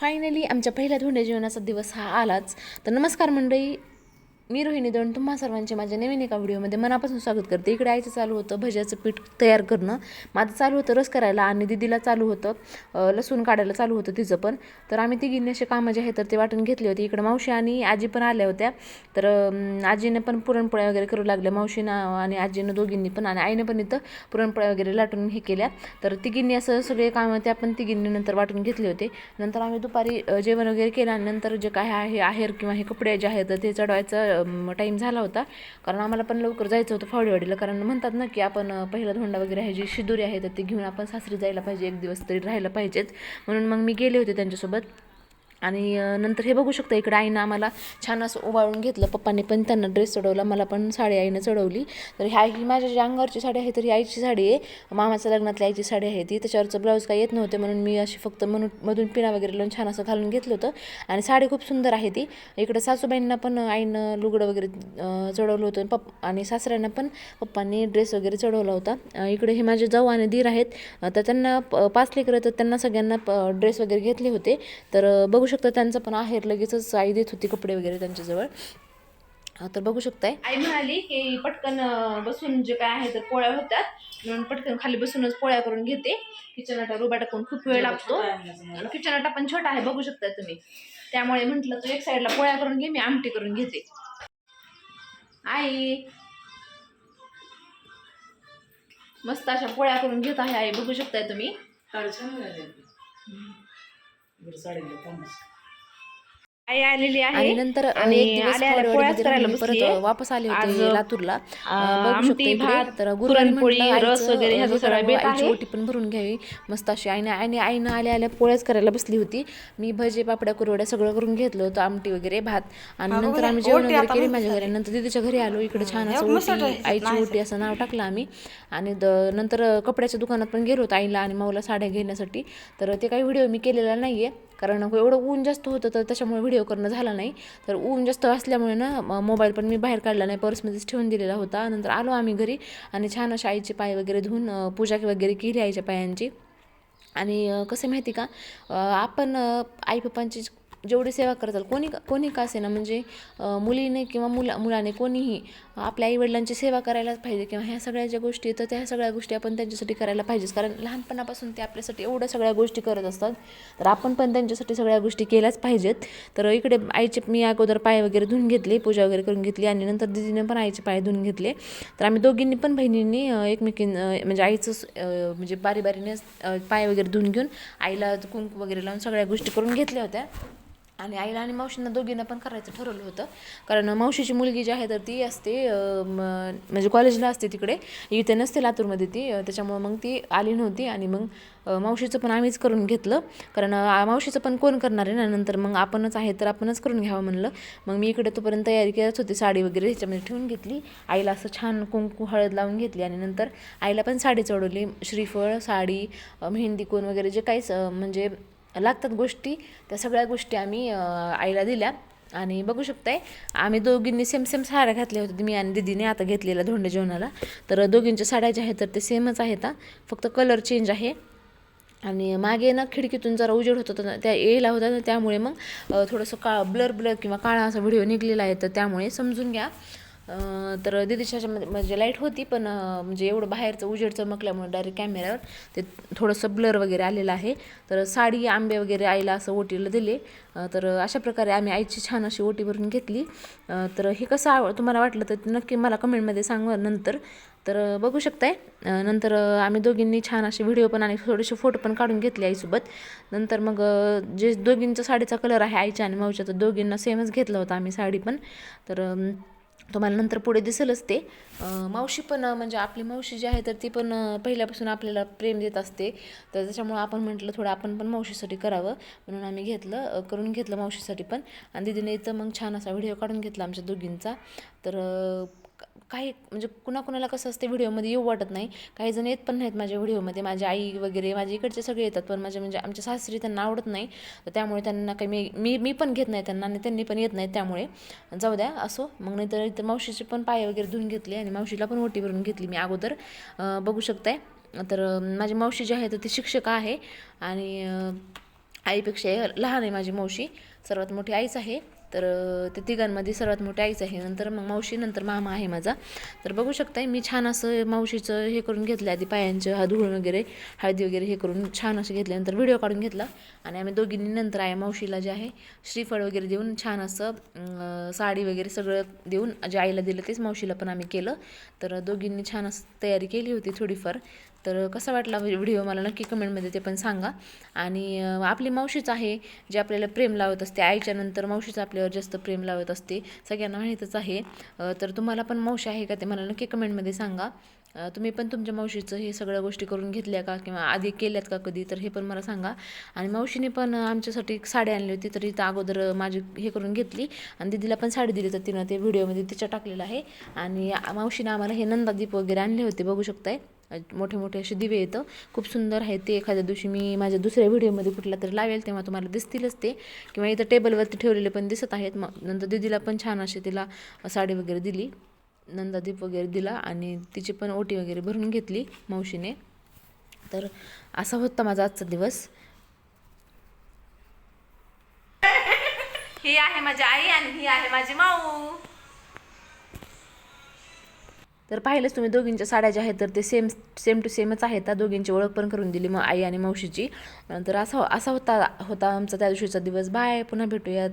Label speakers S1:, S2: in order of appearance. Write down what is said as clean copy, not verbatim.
S1: Finally आमच्या पहिल्या धोंडे जेवणाचा दिवस हा आलाच. तर नमस्कार मंडळी, मी रोहिणी दौंड तुम्हा सर्वांचे माझ्या नवीन एका व्हिडिओमध्ये मनापासून स्वागत करते. इकडे आईचं चालू होतं भज्याचं पीठ तयार करणं, माझं चालू होतं रस करायला आणि दीदीला चालू होतं लसूण काढायला चालू होतं तिचं पण. तर आम्ही तिघींनी असे कामं जे आहे तर ते वाटून घेतले होते. इकडे मावशी आणि आजी पण आल्या होत्या. तर आजीने पण पुरणपोळ्या वगैरे करू लागल्या, मावशीनं आणि आजीनं दोघींनी पण, आणि आईनं पण इथं पुरणपोळ्या वगैरे लाटून हे केल्या. तर तिघींनी असं सगळे कामं त्या पण तिघींनी नंतर वाटून घेतले होते. नंतर आम्ही दुपारी जेवण वगैरे केलं आणि नंतर जे काय आहे आहेर किंवा हे कपडे जे आहेत ते चढवायचं टाईम झाला होता. कारण आम्हाला पण लवकर जायचं होतं फावडेवाडीला. कारण म्हणतात ना की आपण पहिला धोंडा वगैरे आहे जी शिदोरी आहे तर ती घेऊन आपण सासरी जायला पाहिजे, एक दिवस तरी राहायला पाहिजेच. म्हणून मग मी गेले होते त्यांच्यासोबत. आणि नंतर हे बघू शकता इकडे आईनं आम्हाला छान असं ओवाळून घेतलं. पप्पांनी पण त्यांना ड्रेस चढवला, मला पण साडी आईनं चढवली. तर ही माझ्या जी अंगावरची साडी आहे तर ही आईची साडी आहे, मामाच्या लग्नातली आईची साडी आहे ती. त्याच्यावरचं ब्लाऊज काही येत नव्हते म्हणून मी अशी फक्त मधून पिना वगैरे लावून छान असं घालून घेतलं होतं. आणि साडी खूप सुंदर आहे ती. इकडं सासूबाईंना पण आईनं लुगडं वगैरे चढवलं होतं, आणि सासऱ्यांना पण पप्पांनी ड्रेस वगैरे चढवला होता. इकडे हे माझे जाऊ आणि दीर आहेत, तर त्यांना 5 लेकरं, तर त्यांना सगळ्यांना ड्रेस वगैरे घेतले होते. तर बघू शकता त्यांचं पण आहेर लगेचच आई देत होती कपडे वगैरे त्यांच्याजवळ. तर बघू शकताय आई म्हणाली की पटकन बसून जे काय आहे तर पोळ्या होतात म्हणून पटकन खाली बसूनच पोळ्या करून घेते. किचन आटा रुबा टाकून खूप वेळ लागतो, किचन आटा पण छोटा आहे बघू शकता तुम्ही. त्यामुळे म्हटलं तू एक साईडला पोळ्या करून घे, मी आमटी करून घेते. आई मस्त अशा पोळ्या करून घेत आहे आई, बघू शकताय तुम्ही. आई आलेली आहे आणि नंतर एक दिवस फावडेवाडीमध्ये राहून परत वापस आले होते लातूरला. बघू शकता इकडे. तर गुरुवारी म्हटलं आईचं आईची ओटी पण भरून घ्यावी मस्त अशी. आईनं आल्या पोळ्याच करायला बसली होती. मी भजे पापड्या कुरवड्या सगळं करून घेतलं होतं, आमटी वगैरे भात. आणि नंतर आम्ही जेवण वगैरे केले माझ्या घरी. नंतर दीदीच्या घरी आलो. इकडे छान असं ओटी, आईची ओटी असं नाव टाकलं आम्ही. आणि नंतर कपड्याच्या दुकानात पण गेलो होतो आईला आणि माऊला साड्या घेण्यासाठी. तर ते काही व्हिडिओ मी केलेला नाही आहे कारण एवढं ऊन जास्त होतं तर त्याच्यामुळे व्हिडिओ करणं झाला नाही. तर ऊन जास्त असल्यामुळे ना मोबाईल पण मी बाहेर काढला नाही, पर्समध्येच ठेवून दिलेला होता. नंतर आलो आम्ही घरी आणि छान अशा आईचे पाय वगैरे धुवून पूजा वगैरे केली आईच्या पायांची. आणि कसं माहिती का, आपण आई पप्पांची जेवढी सेवा करताल कोणी का असे ना, म्हणजे मुलीने किंवा मुलाने कोणीही आपल्या आईवडिलांची सेवा करायलाच पाहिजे. किंवा ह्या सगळ्या ज्या गोष्टी येतात त्या सगळ्या गोष्टी आपण त्यांच्यासाठी करायला पाहिजेच. कारण लहानपणापासून ते आपल्यासाठी एवढ्या सगळ्या गोष्टी करत असतात, तर आपण पण त्यांच्यासाठी सगळ्या गोष्टी केल्याच पाहिजेत. तर इकडे आईचे मी अगोदर पाय वगैरे धुवून घेतले, पूजा वगैरे करून घेतली आणि नंतर दीदीने पण आईचे पाय धुवून घेतले. तर आम्ही दोघींनी पण बहिणींनी म्हणजे आईचं म्हणजे बारीने पाय वगैरे धुवून घेऊन आईला कुंकू वगैरे लावून सगळ्या गोष्टी करून घेतल्या होत्या. आणि आईला आणि मावशींना दोघींना पण करायचं ठरवलं होतं. कारण मावशीची मुलगी जी आहे तर ती असते म्हणजे कॉलेजला असते तिकडे, इथे नसते लातूरमध्ये ती. त्याच्यामुळं मग ती आली नव्हती आणि मग मावशीचं पण आम्हीच करून घेतलं. कारण मावशीचं पण कोण करणार आहे ना, नंतर मग आपणच आहे तर आपणच करून घ्यावं म्हणलं. मग मी इकडे तोपर्यंत तयारी करत होती, साडी वगैरे ह्याच्यामध्ये ठेवून घेतली. आईला असं छान कुंकू हळद लावून घेतली आणि नंतर आईला पण साडी चढवली. श्रीफळ, साडी, मेहंदी कोण वगैरे जे काही म्हणजे लागतात गोष्टी, त्या सगळ्या गोष्टी आम्ही आईला दिल्या. आणि बघू शकताय आम्ही दोघींनी सेम साड्या घातल्या होत्या, मी आणि दीदीने आता घेतलेल्या धोंडे जेवणाला. तर दोघींच्या साड्या ज्या आहेत तर ते सेमच आहेत, फक्त कलर चेंज आहे. आणि मागे ना खिडकीतून जरा उजेड होत होता त्या यायला होता, त्यामुळे मग थोडंसं ब्लर किंवा काळा असा व्हिडिओ निघलेला आहे, तर त्यामुळे समजून घ्या. तर दीदीच्या म्हणजे लाईट होती पण म्हणजे एवढं बाहेरचं उजेड चमकल्यामुळे डायरेक्ट कॅमेऱ्यावर ते थोडंसं ब्लर वगैरे आलेलं आहे. तर साडी, आंबे वगैरे आईला असं ओटीला दिले. तर अशा प्रकारे आम्ही आईची छान अशी ओटी भरून घेतली. तर हे कसं तुम्हाला वाटलं तर नक्की मला कमेंटमध्ये सांगा नंतर. तर बघू शकताय नंतर आम्ही दोघींनी छान असे व्हिडिओ पण आणि थोडेसे फोटो पण काढून घेतले आईसोबत. नंतर मग जे दोघींचा साडीचा कलर आहे आईच्या आणि मावच्या, तर दोघींना सेमच घेतला होता आम्ही साडी पण. तर तुम्हाला नंतर पुढे दिसेलच ते. मावशी पण म्हणजे आपली मावशी जी आहे तर ती पण पहिल्यापासून आपल्याला प्रेम देत असते, तर त्याच्यामुळं आपण म्हटलं थोडं आपण पण मावशीसाठी करावं म्हणून आम्ही करून घेतलं मावशीसाठी पण. आणि दीदीने इथं मग छान असा व्हिडिओ काढून घेतला आमच्या दोघींचा. तर काही म्हणजे कुणाकुणाला कसं असते व्हिडिओमध्ये येऊ वाटत नाही, काही जण येत पण नाहीत माझ्या व्हिडिओमध्ये. माझी आई वगैरे माझ्या इकडचे सगळे येतात, पण म्हणजे आमच्या सासरी त्यांना आवडत नाही, तर त्यामुळे त्यांना काही मी पण घेत नाही त्यांना आणि त्यांनी पण येत नाहीत, त्यामुळे जाऊ द्या असो. मग नंतर इथं मावशीचे पण पाय वगैरे धुवून घेतले आणि मावशीला पण ओटी भरून घेतली मी अगोदर, बघू शकताय. तर माझी मावशी जी आहे तर ती शिक्षक आहे आणि आईपेक्षा लहान आहे माझी मावशी, सर्वात मोठी आईच आहे. तर ते तिघांमध्ये सर्वात मोठी आईच आहे, नंतर मग मावशी, नंतर मामा आहे माझा. तर बघू शकताय मी छान असं मावशीचं हे करून घेतलं, आधी पायांचं धुवून वगैरे हळदी वगैरे हे करून छान असं घेतल्यानंतर व्हिडिओ काढून घेतला. आणि आम्ही दोघींनी नंतर आहे मावशीला जे आहे श्रीफळ वगैरे देऊन छान असं साडी वगैरे सगळं देऊन जे आईला दिलं तेच मावशीला पण आम्ही केलं. तर दोघींनी छान असं तयारी केली होती थोडीफार. तर कसा वाटला व्हिडिओ मला नक्की कमेंटमध्ये ते पण सांगा. आणि आपली मावशीच आहे जे आपल्याला प्रेम लावत असते, आईच्या नंतर मावशीच आपल्यावर जास्त प्रेम लावत असते, सगळ्यांना माहीतच आहे. तर तुम्हाला पण मावशी आहे का ते मला नक्की कमेंटमध्ये सांगा. तुम्ही पण तुमच्या मावशीचं हे सगळ्या गोष्टी करून घेतल्या का किंवा आधी केल्यात का कधी, तर हे पण मला सांगा. आणि मावशीने पण आमच्यासाठी साडी आणली होती, तर इथं अगोदर माझी हे करून घेतली आणि दीदीला पण साडी दिली, तर तिनं ते व्हिडिओमध्ये तिच्या टाकलेलं आहे. आणि मावशीने आम्हाला हे नंदादीप वगैरे आणले होते, बघू शकताय मोठे मोठे असे दिवे येतं, खूप सुंदर आहे ते. एखाद्या दिवशी मी माझ्या दुसऱ्या व्हिडिओमध्ये कुठला तरी लावेल तेव्हा तुम्हाला दिसतीलच ते, किंवा इथं टेबलवरती ठेवलेले पण दिसत आहेत. मग नंतर दीदीला पण छान अशी तिला साडी वगैरे दिली, नंदादीप वगैरे दिला आणि तिची पण ओटी वगैरे भरून घेतली मावशीने. तर असा होता माझा आजचा दिवस. ही आहे माझी आई आणि ही आहे माझी माऊ. तर पाहिलंच तुम्ही दोघींच्या साड्या ज्या आहेत तर ते सेम टू सेमच आहेत. त्या दोघींची ओळख पण करून दिली मग आई आणि मावशीची. तर असा होता आमचा त्या दिवशीचा दिवस. बाय, पुन्हा भेटूयात.